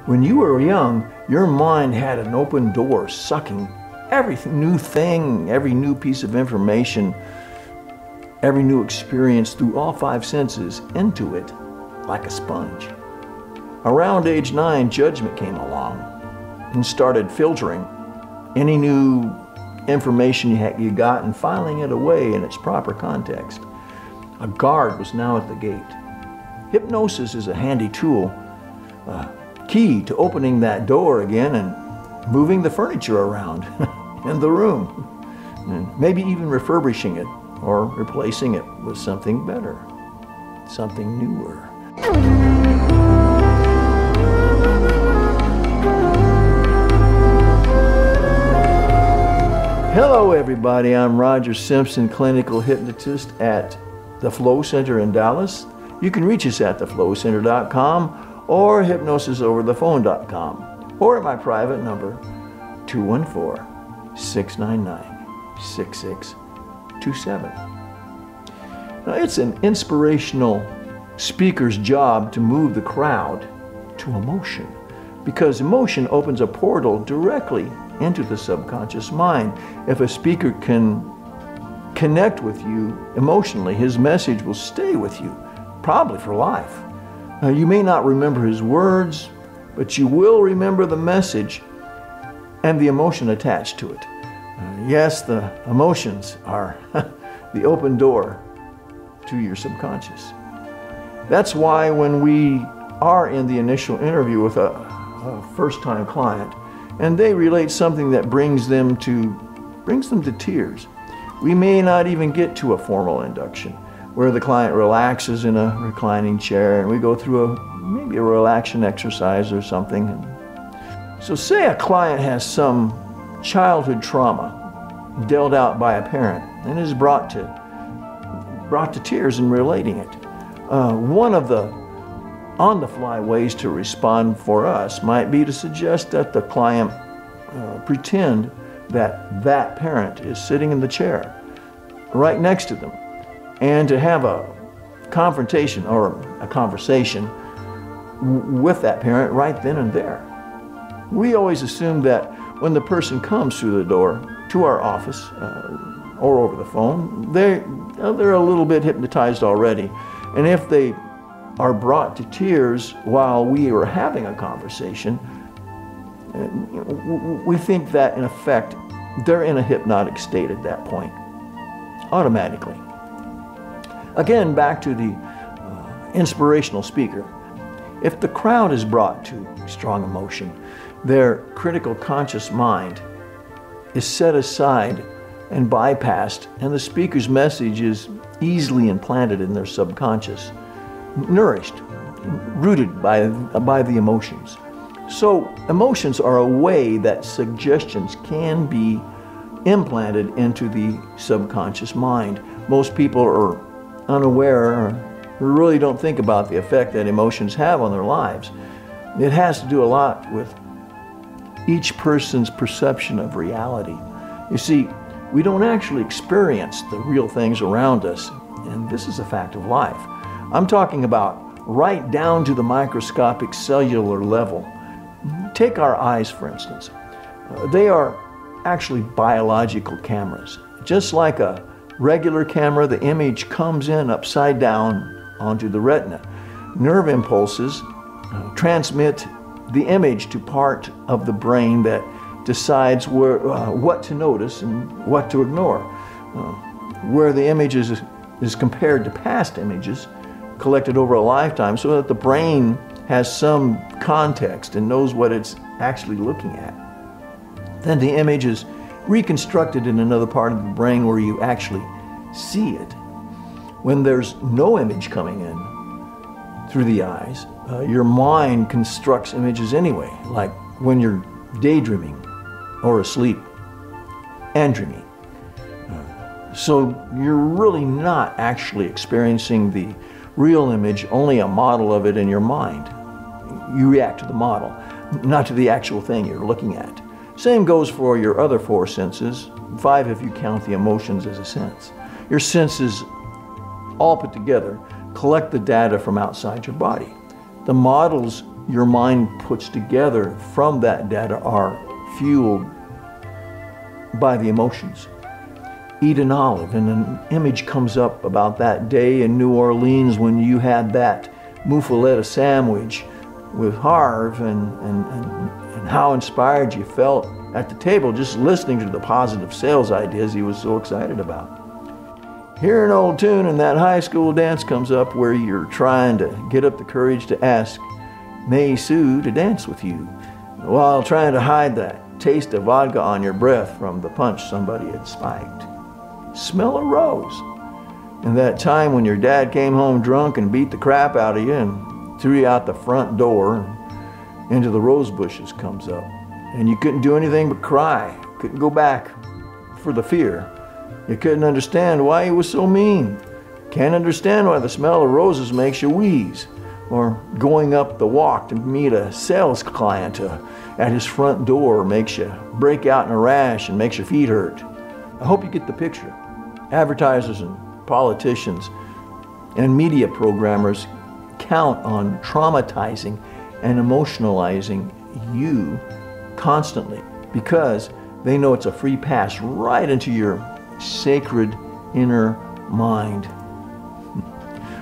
When you were young, your mind had an open door sucking every new thing, every new piece of information, every new experience through all five senses into it like a sponge. Around age 9, judgment came along and started filtering any new information you got and filing it away in its proper context. A guard was now at the gate. Hypnosis is a handy tool, key to opening that door again and moving the furniture around in the room, and maybe even refurbishing it or replacing it with something better, something newer. Hello everybody, I'm Roger Simpson, clinical hypnotist at the Flow Center in Dallas. You can reach us at theflowcenter.com or hypnosisoverthephone.com or at my private number 214-699-6627. Now, it's an inspirational speaker's job to move the crowd to emotion, because emotion opens a portal directly into the subconscious mind. If a speaker can connect with you emotionally, his message will stay with you, probably for life. Now, you may not remember his words, but you will remember the message and the emotion attached to it. Yes, the emotions are the open door to your subconscious. That's why when we are in the initial interview with a first-time client and they relate something that brings them to tears, we may not even get to a formal induction where the client relaxes in a reclining chair and we go through maybe a relaxation exercise or something. So say a client has some childhood trauma dealt out by a parent and is brought to tears in relating it. One of the on-the-fly ways to respond for us might be to suggest that the client pretend that parent is sitting in the chair right next to them, and to have a confrontation or a conversation with that parent right then and there. We always assume that when the person comes through the door to our office or over the phone, they're a little bit hypnotized already. And if they are brought to tears while we are having a conversation, we think that in effect they're in a hypnotic state at that point, automatically. Again, back to the inspirational speaker. If the crowd is brought to strong emotion, their critical conscious mind is set aside and bypassed, and the speaker's message is easily implanted in their subconscious, nourished, rooted by the emotions. So emotions are a way that suggestions can be implanted into the subconscious mind. Most people are unaware or really don't think about the effect that emotions have on their lives. It has to do a lot with each person's perception of reality. You see, we don't actually experience the real things around us, and this is a fact of life. I'm talking about right down to the microscopic cellular level. Take our eyes, for instance. They are actually biological cameras. Just like a regular camera, the image comes in upside down onto the retina. Nerve impulses transmit the image to part of the brain that decides what to notice and what to ignore. Where the image is compared to past images collected over a lifetime, so that the brain has some context and knows what it's actually looking at. Then the image is reconstructed in another part of the brain where you actually see it. When there's no image coming in through the eyes, your mind constructs images anyway, like when you're daydreaming or asleep and dreaming. So you're really not actually experiencing the real image, only a model of it in your mind. You react to the model, not to the actual thing you're looking at. Same goes for your other four senses, 5 if you count the emotions as a sense. Your senses, all put together, collect the data from outside your body. The models your mind puts together from that data are fueled by the emotions. Eat an olive, and an image comes up about that day in New Orleans when you had that muffaletta sandwich with Harv, and how inspired you felt at the table just listening to the positive sales ideas he was so excited about. Hear an old tune and that high school dance comes up where you're trying to get up the courage to ask May Sue to dance with you, while trying to hide that taste of vodka on your breath from the punch somebody had spiked. Smell a rose. And that time when your dad came home drunk and beat the crap out of you and threw you out the front door and into the rose bushes comes up. And you couldn't do anything but cry. Couldn't go back for the fear. You couldn't understand why he was so mean. Can't understand why the smell of roses makes you wheeze. Or going up the walk to meet a sales client at his front door makes you break out in a rash and makes your feet hurt. I hope you get the picture. Advertisers and politicians and media programmers count on traumatizing and emotionalizing you constantly because they know it's a free pass right into your sacred inner mind.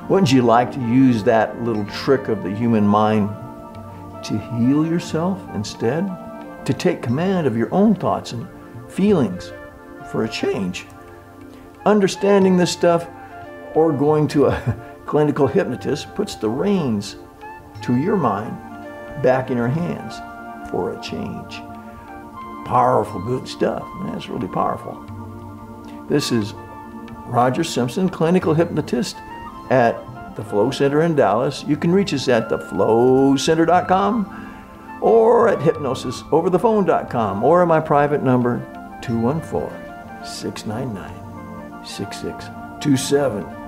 Wouldn't you like to use that little trick of the human mind to heal yourself instead? To take command of your own thoughts and feelings for a change? Understanding this stuff or going to a clinical hypnotist puts the reins to your mind back in your hands for a change. Powerful, good stuff. That's really powerful. This is Roger Simpson, clinical hypnotist at the Flow Center in Dallas. You can reach us at theflowcenter.com or at hypnosisoverthephone.com or at my private number 214-699-6627.